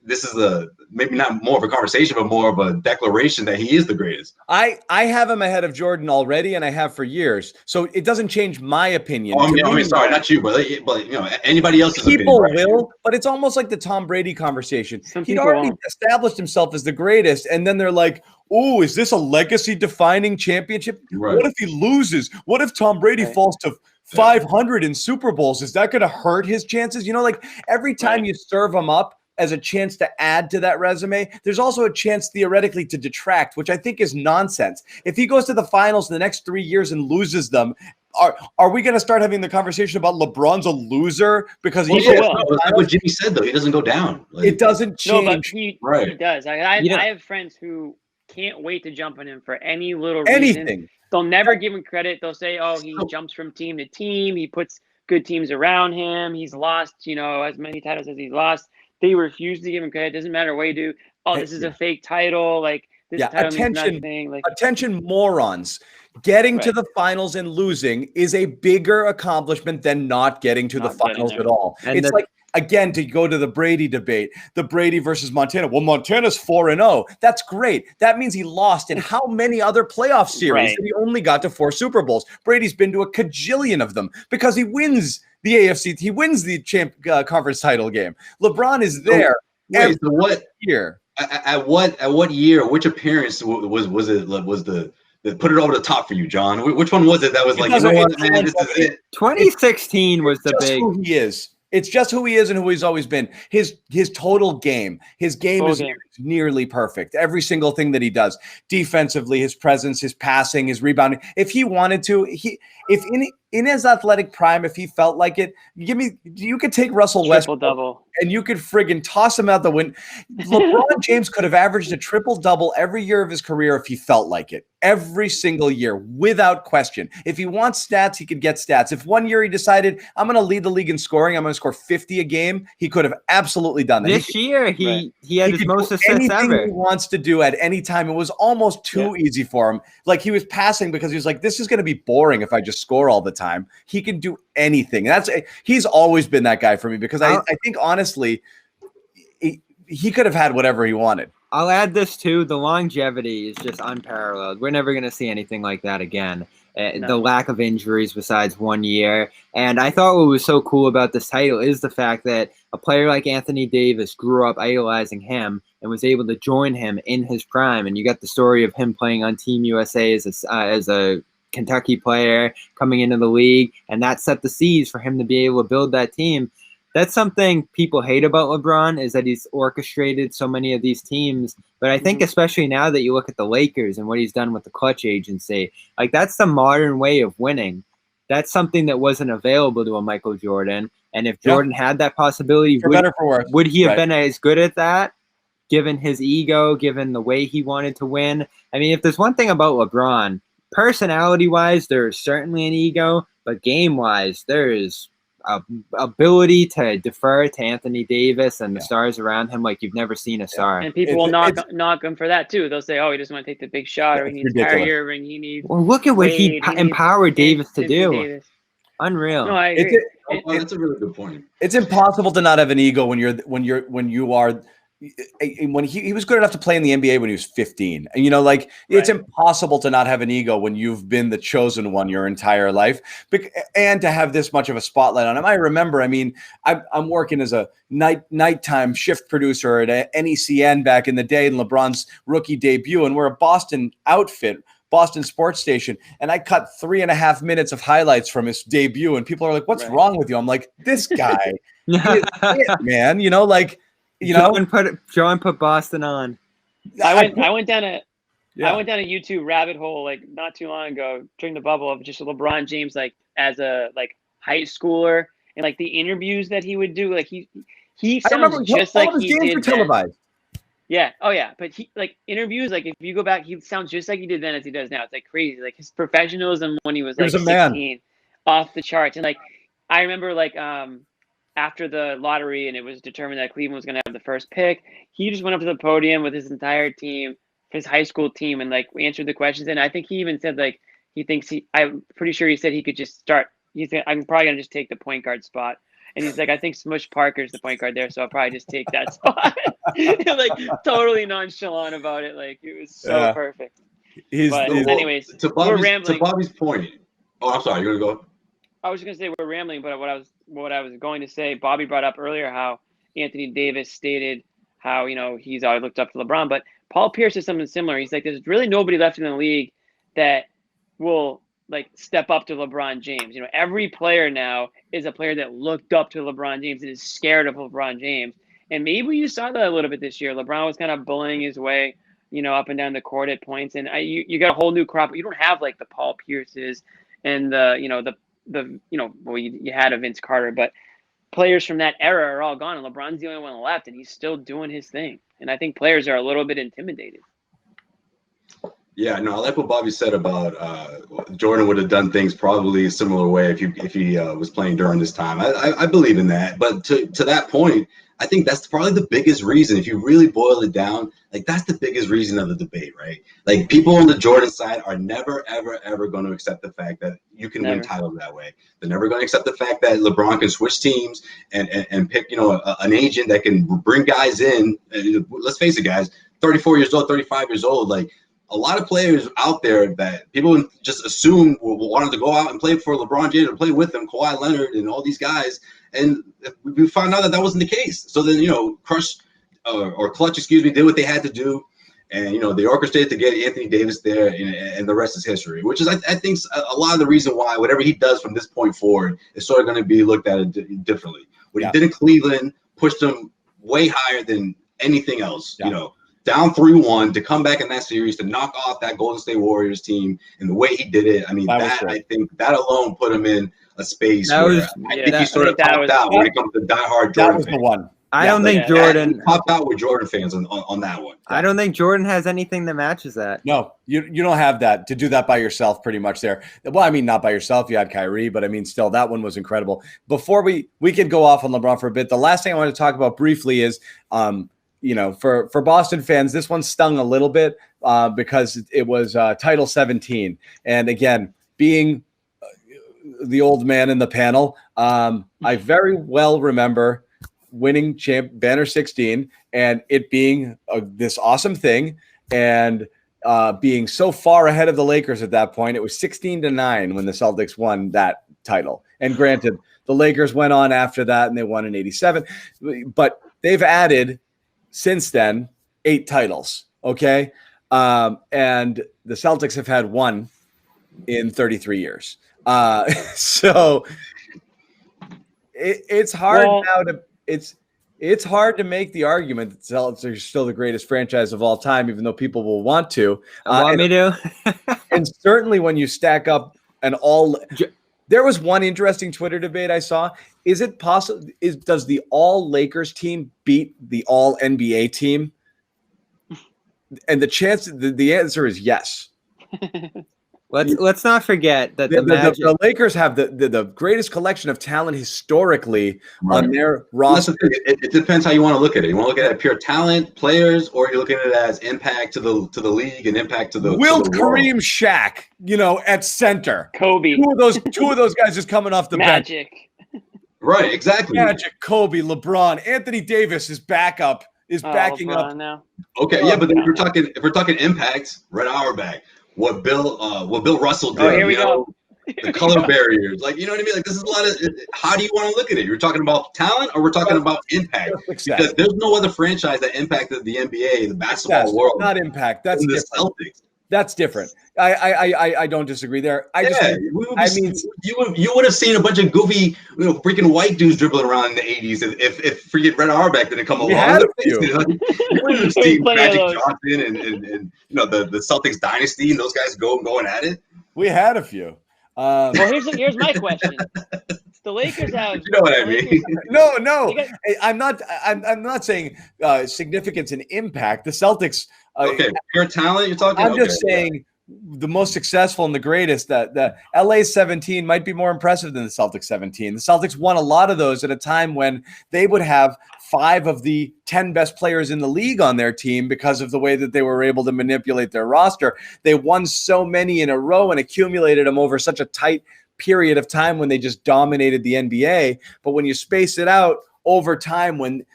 this is maybe not more of a conversation, but more of a declaration that he is the greatest. I have him ahead of Jordan already, and I have for years. So it doesn't change my opinion. I mean, sorry, not you, but you know, anybody else's people opinion. Will, but it's almost like the Tom Brady conversation. He'd already established himself as the greatest, and then they're like, "Oh, is this a legacy-defining championship? Right. What if he loses? What if Tom Brady falls to 500 in Super Bowls? Is that going to hurt his chances?" You know, like every time you serve him up as a chance to add to that resume, there's also a chance theoretically to detract, which I think is nonsense. If he goes to the finals in the next 3 years and loses them, are we going to start having the conversation about LeBron's a loser because that's what Jimmy said, though. He doesn't go down. Like, it doesn't change. No, but he does. I have friends who can't wait to jump on him for any little reason. Anything. They'll never give him credit. They'll say, "Oh, he jumps from team to team. He puts good teams around him. He's lost, as many titles as he's lost." They refuse to give him credit. It doesn't matter what you do. Oh, this is a fake title. Like, this title means nothing. Like, attention, morons. Getting to the finals and losing is a bigger accomplishment than not getting to the finals at all. And it's like, again, to go to the Brady debate, the Brady versus Montana. Well, Montana's 4-0. That's great. That means he lost in how many other playoff series? And he only got to 4 Super Bowls. Brady's been to a cajillion of them because he wins the AFC. He wins the conference title game. LeBron is there every year. At what year? Which appearance was it? Was the put it over the top for you, John? Which one was it that was like, you know what, man, this is it? 2016 was the big. Who he is. It's just who he is and who he's always been. His total game. His game is nearly perfect. Every single thing that he does. Defensively, his presence, his passing, his rebounding. If he wanted to, if in his athletic prime, if he felt like it, you could take Russell Westbrook double and you could friggin' toss him out the window. LeBron James could have averaged a triple-double every year of his career if he felt like it. Every single year, without question. If he wants stats, he could get stats. If one year he decided, I'm going to lead the league in scoring, I'm going to score 50 a game, he could have absolutely done that. This year, he had his most assists ever. He wants to do at any time. It was almost too easy for him. Like, he was passing because he was like, this is going to be boring if I just score all the time. He can do anything. He's always been that guy for me because I think, honestly, he could have had whatever he wanted. I'll add this too. The longevity is just unparalleled. We're never going to see anything like that again. The lack of injuries besides 1 year. And I thought what was so cool about this title is the fact that a player like Anthony Davis grew up idolizing him and was able to join him in his prime. And you got the story of him playing on Team USA as a Kentucky player coming into the league. And that set the seeds for him to be able to build that team. That's something people hate about LeBron, is that he's orchestrated so many of these teams. But I think especially now that you look at the Lakers and what he's done with the clutch agency, like, that's the modern way of winning. That's something that wasn't available to a Michael Jordan. And if Jordan had that possibility, would he have been as good at that, given his ego, given the way he wanted to win? I mean, if there's one thing about LeBron, personality-wise, there's certainly an ego, but game-wise, there is ability to defer to Anthony Davis and the stars around him like you've never seen a star. And people will knock him for that too. They'll say, "Oh, he doesn't want to take the big shot, or he needs Kyrie Irving, he needs." Well, look at what he empowered Davis to do. Davis. Unreal. No, I agree. That's a really good point. It's impossible to not have an ego when you are. When he was good enough to play in the NBA when he was 15, and it's impossible to not have an ego when you've been the chosen one your entire life, and to have this much of a spotlight on him. I remember, I'm working as a nighttime shift producer at NECN back in the day in LeBron's rookie debut, and we're a Boston outfit. Boston sports station, and I cut 3.5 minutes of highlights from his debut, and people are like, "What's wrong with you?" I'm like, "This guy, is it, man." John put Boston on. I went down a YouTube rabbit hole like not too long ago during the bubble of just LeBron James as a high schooler, and the interviews that he would do. He sounds just like he did televised. Yeah. Oh yeah. But he interviews, if you go back, he sounds just like he did then as he does now. It's crazy. His professionalism when he was 16, off the charts. And I remember after the lottery and it was determined that Cleveland was going to have the first pick, he just went up to the podium with his entire team, his high school team, and answered the questions. And I think he even said he thinks I'm pretty sure he said he could just start. He said, "I'm probably going to just take the point guard spot." And he's like, "I think Smush Parker's the point guard there, so I'll probably just take that spot." Totally nonchalant about it. It was so perfect. Anyways, to Bobby's point. Oh, I'm sorry. You're gonna go. I was going to say we're rambling, but what I was going to say, Bobby brought up earlier how Anthony Davis stated how he's always looked up to LeBron, but Paul Pierce is something similar. He's like, there's really nobody left in the league that will step up to LeBron James. Every player now is a player that looked up to LeBron James and is scared of LeBron James. And maybe you saw that a little bit this year. LeBron was kind of bullying his way, up and down the court at points. And you got a whole new crop. You don't have the Paul Pierces and you had a Vince Carter, but players from that era are all gone, and LeBron's the only one left, and he's still doing his thing. And I think players are a little bit intimidated. Yeah, no, I like what Bobby said about Jordan would have done things probably a similar way if he was playing during this time. I believe in that, but to that point, I think that's probably the biggest reason. If you really boil it down, that's the biggest reason of the debate, right? People on the Jordan side are never, ever, ever going to accept the fact that you can win titles that way. They're never going to accept the fact that LeBron can switch teams and pick, an agent that can bring guys in. Let's face it, guys, 34 years old, 35 years old, a lot of players out there that people just assume wanted to go out and play for LeBron James or play with them, Kawhi Leonard and all these guys. And we found out that wasn't the case. So then, Clutch, did what they had to do. And, they orchestrated to get Anthony Davis there, and the rest is history, which is, I think, a lot of the reason why whatever he does from this point forward is sort of going to be looked at differently. What he did in Cleveland pushed him way higher than anything else, down 3-1 to come back in that series to knock off that Golden State Warriors team and the way he did it. I think that alone put him in a space where I think he sort of popped out when it comes to diehard Jordan That was fans. the one. I don't think Jordan popped out with Jordan fans on that one. I don't think Jordan has anything that matches that. No, you don't have that to do that by yourself pretty much there. Well, not by yourself. You had Kyrie, but still that one was incredible. Before we could go off on LeBron for a bit, the last thing I want to talk about briefly is for Boston fans, this one stung a little bit because it was Title 17. And again, being the old man in the panel, I very well remember winning Banner 16 and it being this awesome thing and being so far ahead of the Lakers at that point. It was 16-9 when the Celtics won that title. And granted, the Lakers went on after that and they won in 87. But they've added since then 8 titles. Okay. And the Celtics have had 1 in 33 years. So it's hard now to it's hard to make the argument that the Celtics are still the greatest franchise of all time, even though people will want to. Want me to? And certainly when you stack up there was one interesting Twitter debate I saw. Is it possible? Does the all Lakers team beat the all NBA team? And the answer is yes. Let's not forget that the Lakers have the greatest collection of talent historically on their roster. It depends how you want to look at it. You want to look at it as pure talent, players, or you're looking at it as impact to the league and impact to the Wilt, to the Kareem, Shaq, at center. Kobe. Two of those guys just coming off the Magic. bench. Right, exactly. Magic, Kobe, LeBron, Anthony Davis is backing LeBron up now. Okay, yeah, but then if we're talking impact, Red Auerbach, what Bill Russell did. Here we go. The color barriers, like, you know what I mean? Like, this is a lot of. How do you want to look at it? You're talking about talent, or we're talking about impact? Because there's no other franchise that impacted the NBA, the basketball world. Not impact. That's the different. Celtics. That's different. I don't disagree there. You would have seen a bunch of goofy, freaking white dudes dribbling around in the '80s if freaking Red Auerbach didn't come along. You would have seen Magic Johnson and the Celtics dynasty and those guys going at it. We had a few. Well, here's my question. The Lakers have. You know what I mean? No. I'm not saying significance and impact. The Celtics. Okay, pure talent. You're talking. I'm just saying the most successful and the greatest. That the LA 17 might be more impressive than the Celtics 17. The Celtics won a lot of those at a time when they would have 5 of the 10 best players in the league on their team because of the way that they were able to manipulate their roster. They won so many in a row and accumulated them over such a tight period of time when they just dominated the NBA. But when you space it out over time, when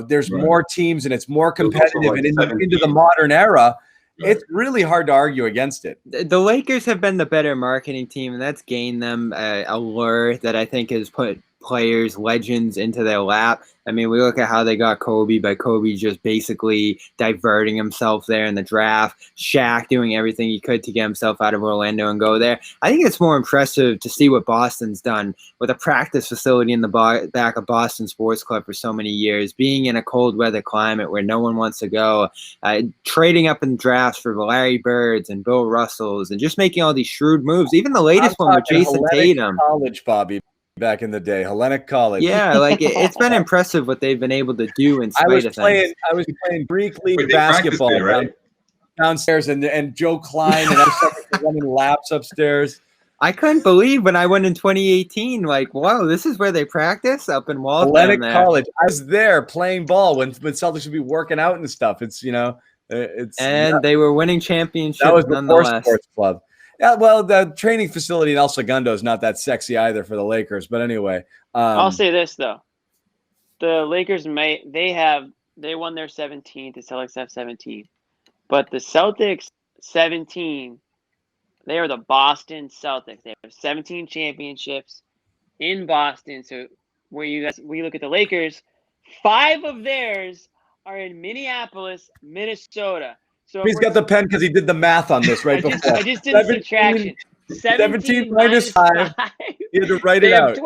there's more teams and it's more competitive and into the modern era, it's really hard to argue against it. The Lakers have been the better marketing team, and that's gained them a lure that I think has put players, legends into their lap. I mean, we look at how they got Kobe by Kobe just basically diverting himself there in the draft. Shaq doing everything he could to get himself out of Orlando and go there. I think it's more impressive to see what Boston's done with a practice facility in the back of Boston Sports Club for so many years, being in a cold weather climate where no one wants to go, trading up in drafts for Larry Birds and Bill Russells, and just making all these shrewd moves. Even the latest one with Jason Tatum. College, Bobby. Back in the day, Hellenic College. Yeah, like it's been impressive what they've been able to do in spite of things. I was playing Greek League basketball downstairs, and Joe Klein and I'm running laps upstairs. I couldn't believe when I went in 2018, like, wow, this is where they practice up in Waltham. Hellenic College. I was there playing ball when Celtics would be working out and stuff. They were winning championships. That was the sports club. Yeah, well, the training facility in El Segundo is not that sexy either for the Lakers. But anyway, I'll say this though: the Lakers they won their 17th. The Celtics have 17, but the Celtics 17, they are the Boston Celtics. They have 17 championships in Boston. So we look at the Lakers, 5 of theirs are in Minneapolis, Minnesota. So he's got the pen because he did the math on this right before. I just did the subtraction. 17 minus 5. You had to write it out.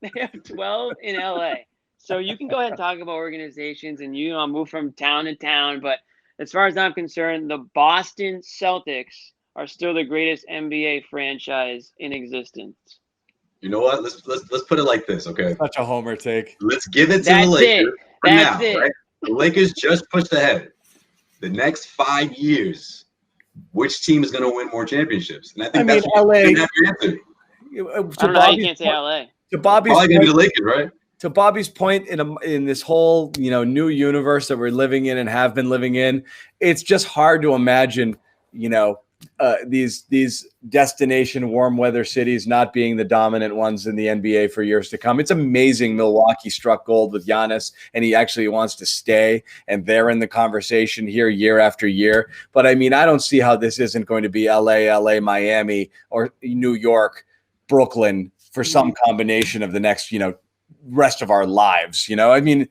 They have 12 in LA. So you can go ahead and talk about organizations and move from town to town. But as far as I'm concerned, the Boston Celtics are still the greatest NBA franchise in existence. You know what? Let's put it like this, okay? Such a homer take. Let's give it to the Lakers for now, right? The Lakers just pushed ahead. The next 5 years, which team is going to win more championships? And I think that's LA. I don't know how you can't say LA. To Bobby's point, the Lakers, right? To Bobby's point, in this whole new universe that we're living in and have been living in, it's just hard to imagine these destination warm weather cities not being the dominant ones in the NBA for years to come. It's amazing Milwaukee struck gold with Giannis, and he actually wants to stay, and they're in the conversation here year after year. But I mean, I don't see how this isn't going to be LA, Miami, or New York, Brooklyn for some combination of the next, rest of our lives. I mean,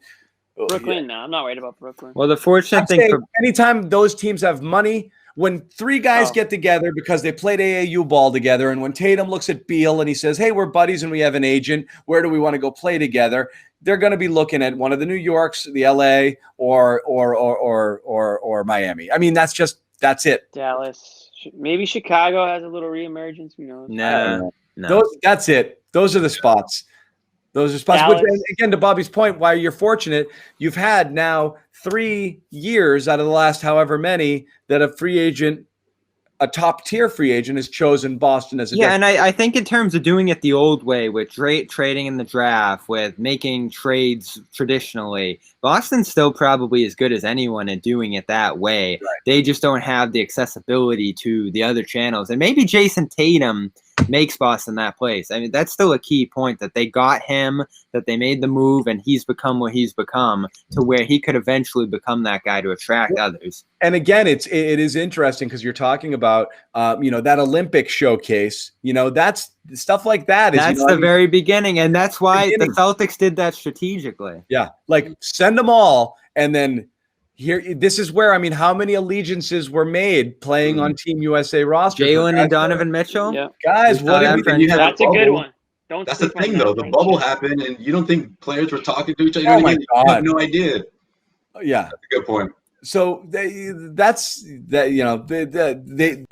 Brooklyn, no, I'm not worried about Brooklyn. Well, the fortunate thing anytime those teams have money, when 3 guys get together because they played AAU ball together, and when Tatum looks at Beal and he says, hey, we're buddies and we have an agent, where do we want to go play together? They're going to be looking at one of the New Yorks, the LA, or Miami. I mean, that's it. Dallas. Maybe Chicago has a little reemergence. Who knows? No. That's it. Those are the spots. Those are spots. Which, again, to Bobby's point, why you're fortunate, you've had now 3 years out of the last however many that a free agent a top tier free agent has chosen Boston as a and I think in terms of doing it the old way with trading in the draft, with making trades traditionally, Boston's still probably as good as anyone at doing it that way. Right. They just don't have the accessibility to the other channels. And maybe Jason Tatum makes Boston that place. I mean, that's still a key point, that they got him, that they made the move, and he's become what he's become, to where he could eventually become that guy to attract others. And again, it is interesting because you're talking about that Olympic showcase. That's stuff like that. That's the very beginning, and that's why the Celtics did that strategically. Yeah, like send them all, and then here. This is where how many allegiances were made playing on Team USA roster? Jalen and Donovan Mitchell. Yeah. Guys, what did we? That's a good one. That's the thing, though. The bubble happened, and you don't think players were talking to each other. Oh my God. You have no idea. Yeah, that's a good point. So they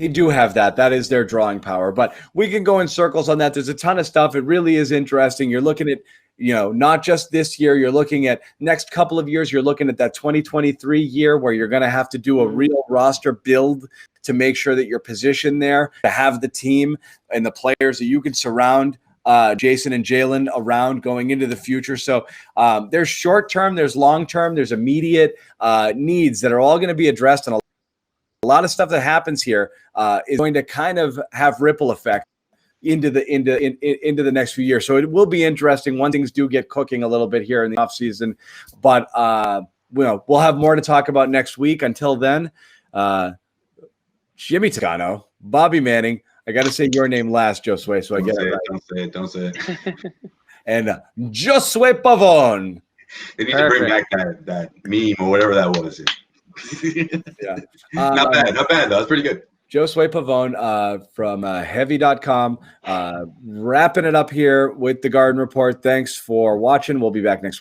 do have that. That is their drawing power. But we can go in circles on that. There's a ton of stuff. It really is interesting. You're looking at, not just this year. You're looking at next couple of years. You're looking at that 2023 year where you're going to have to do a real roster build to make sure that you're positioned there, to have the team and the players that you can surround Jason and Jalen around going into the future. So there's short term, there's long term, there's immediate needs that are all going to be addressed, and a lot of stuff that happens here is going to kind of have ripple effect into the next few years. So it will be interesting when things do get cooking a little bit here in the offseason. But we'll have more to talk about next week. Until then, Jimmy Toscano, Bobby Manning. I got to say your name last, Josue, so I get it right. Don't say it. And Josue Pavon. They need to bring back that meme or whatever that was. Yeah. Not bad, though. That's pretty good. Josue Pavon from heavy.com. Wrapping it up here with the Garden Report. Thanks for watching. We'll be back next week.